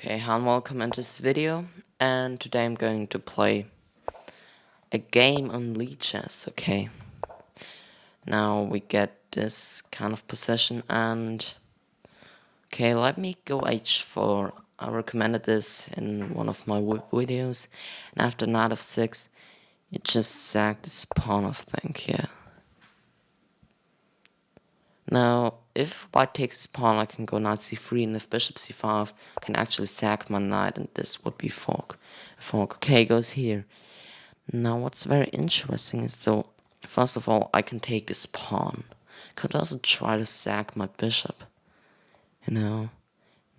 Okay, hi and welcome into this video, and today I'm going to play a game on Lichess. Okay, now we get this kind of position, and okay, let me go h4. I recommended this in one of my videos, and after knight f6, you just sack this pawn, I think. Yeah. Now, if white takes this pawn, I can go knight c3, and if bishop c5, I can actually sack my knight, and this would be fork. Fork, okay, goes here. Now, what's very interesting is, so, first of all, I can take this pawn. Could also try to sack my bishop. You know,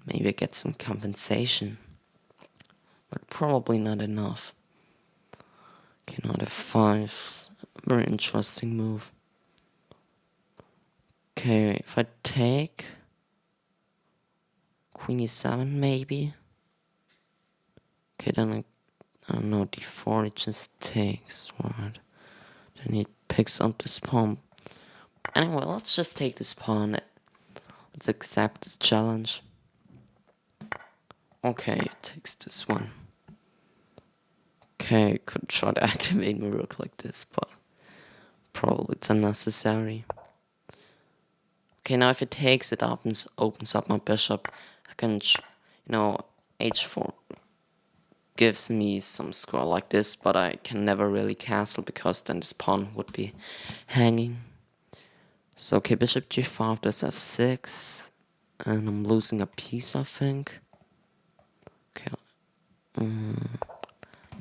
maybe I get some compensation. But probably not enough. Okay, knight f5, very interesting move. Okay, if I take Queen e7 maybe. Okay, then I don't know, d4 it just takes, right? Then he picks up this pawn. Anyway, let's just take this pawn. Let's accept the challenge. Okay, it takes this one. Okay, could try to activate my rook like this, but probably it's unnecessary. Okay, now if it takes, it opens up my bishop. I can, h4 gives me some score like this, but I can never really castle because then this pawn would be hanging. So okay, bishop g5 does f6, and I'm losing a piece, I think. Okay.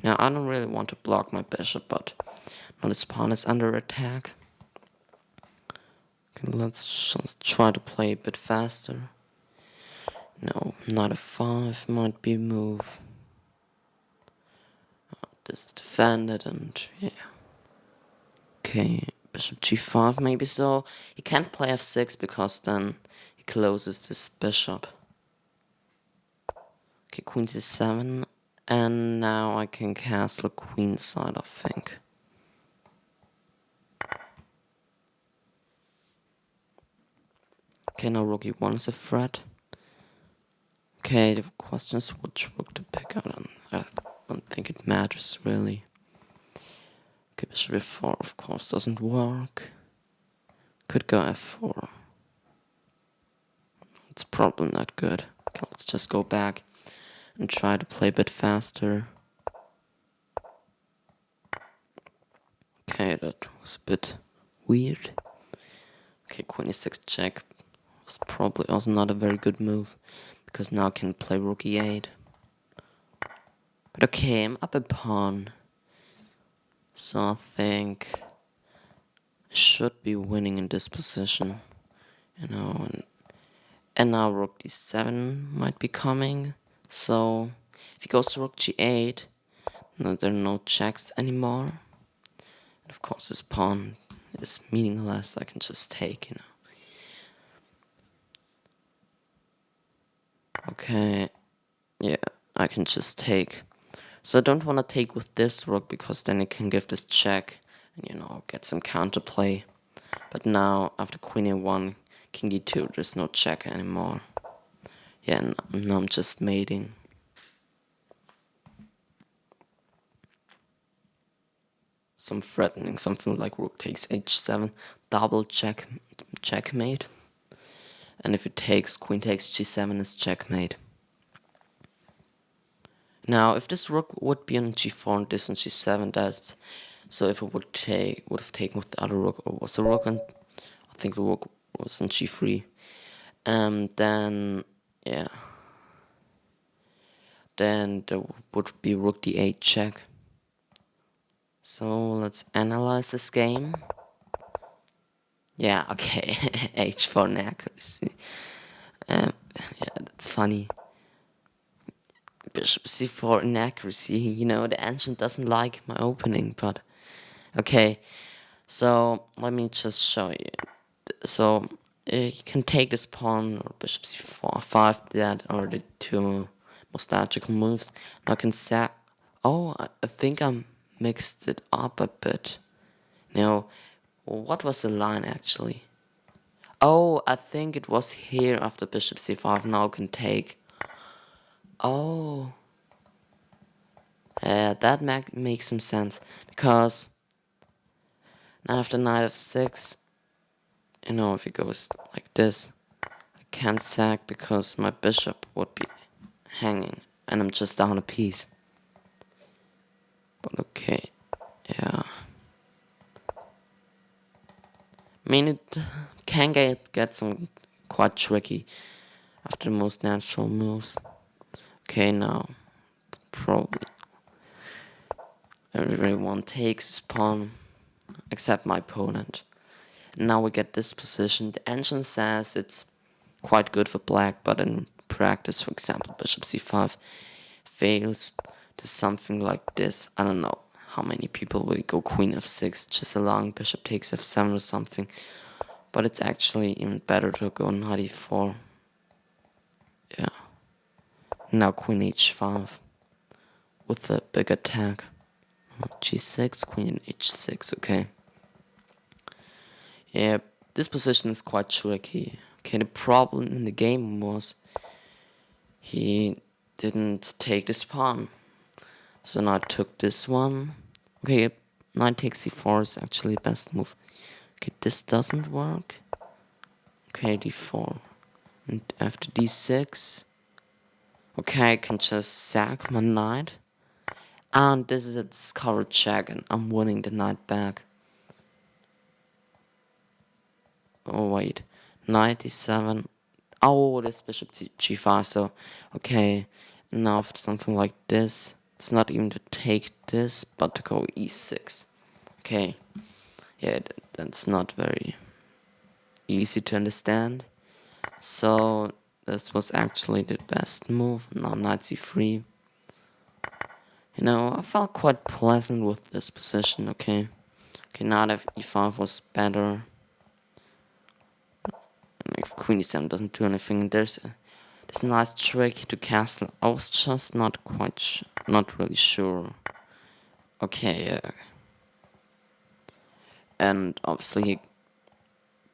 Now I don't really want to block my bishop, but now this pawn is under attack. Okay, let's just try to play a bit faster. No, knight f5 might be a move. This is defended, and yeah. Okay, bishop g5 maybe, so he can't play f6 because then he closes this bishop. Okay, queen c7, and now I can castle queen side, I think. Okay, now rook e1 is a threat. Okay, the question is which rook to pick out, and I don't think it matters really. Okay, bishop f4 of course doesn't work. Could go f4. It's probably not good. Okay, let's just go back and try to play a bit faster. Okay, that was a bit weird. Okay, queen e6 check was probably also not a very good move, because now I can play rook e8. But okay, I'm up a pawn, so I think I should be winning in this position, and now rook d7 might be coming. So if he goes to rook g8, now there are no checks anymore. And of course this pawn is meaningless, I can just take, Okay, yeah, I can just take. So I don't want to take with this rook, because then it can give this check and, get some counterplay. But now, after queen a1, king d2, there's no check anymore. Yeah, and now I'm just mating. Some threatening, something like rook takes h7, double checkmate. And if it takes, queen takes g7 is checkmate. Now, if this rook would be on g4 and this on g7, that's so if it would have taken with the other rook, or was the rook on, I think the rook was on g3, then yeah, then there would be rook d8 check. So let's analyze this game. Yeah, okay, h4 inaccuracy. Yeah, that's funny. Bishop c4 inaccuracy. The ancient doesn't like my opening, but okay. So let me just show you. So you can take this pawn or bishop c4, 5. That are the two most logical moves. Now I can sack. Oh, I think I mixed it up a bit. Now, what was the line actually? Oh, I think it was here after bishop c5. Now I can take. Oh, yeah, that makes some sense. Because now after knight f6, if it goes like this, I can't sack because my bishop would be hanging. And I'm just down a piece. But okay, yeah. I mean, it can get some quite tricky after the most natural moves. Okay, now probably everyone takes his pawn except my opponent. Now we get this position. The engine says it's quite good for black, but in practice, for example, bishop c5 fails to something like this. I don't know how many people will go queen f6, just allowing bishop takes f7 or something. But it's actually even better to go knight e4. Yeah. Now queen h5 with a big attack. G6, queen h6, okay. Yeah, this position is quite tricky. Okay, the problem in the game was he didn't take this pawn. So now I took this one. Okay, knight takes c4 is actually the best move. Okay, this doesn't work. Okay, d4. And after d6. Okay, I can just sack my knight. And this is a discovered check, and I'm winning the knight back. Oh, wait. Knight d7. Oh, this bishop g5. So, okay. Now, for something like this, it's not even to take this, but to go e6. Okay. Yeah, that's not very easy to understand. So, this was actually the best move. Now, knight c3. I felt quite pleasant with this position, okay. Okay, now that e5 was better. And if queen e7 doesn't do anything, there's this nice trick to castle. I was just not really sure. Okay, and obviously he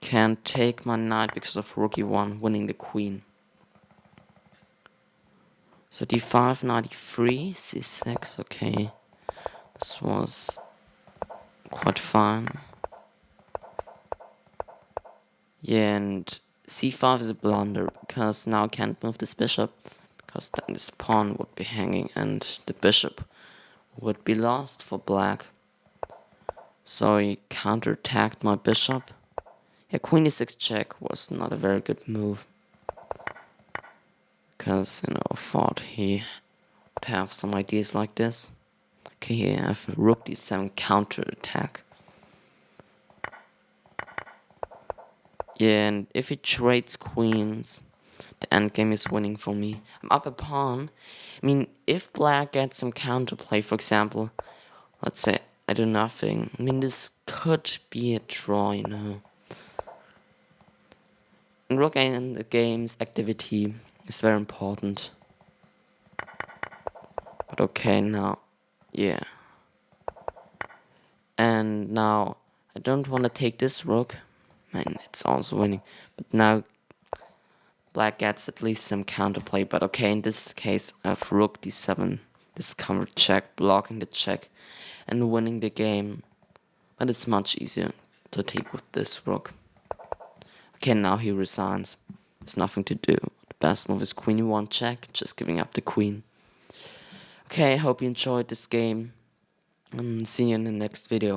can't take my knight because of rook e1 winning the queen. So d5, knight e3, c6, okay. This was quite fine. Yeah, and c5 is a blunder because now I can't move this bishop because then this pawn would be hanging and the bishop would be lost for black. So he counterattacked my bishop. Yeah, queen e6 check was not a very good move because, I thought he would have some ideas like this. Okay, here I have rook d7 counterattack. Yeah, and if he trades queens, the endgame is winning for me. I'm up a pawn. I mean, if black gets some counterplay, for example, let's say I do nothing. I mean, this could be a draw, In rook in the game's activity is very important. But okay, now, yeah. And now, I don't want to take this rook. Man, it's also winning. But now, black gets at least some counterplay. But okay, in this case, I have rook d7. This counter check, blocking the check, and winning the game. But it's much easier to take with this rook. Okay, now he resigns. There's nothing to do. The best move is queen e1 check, just giving up the queen. Okay, I hope you enjoyed this game. And see you in the next video.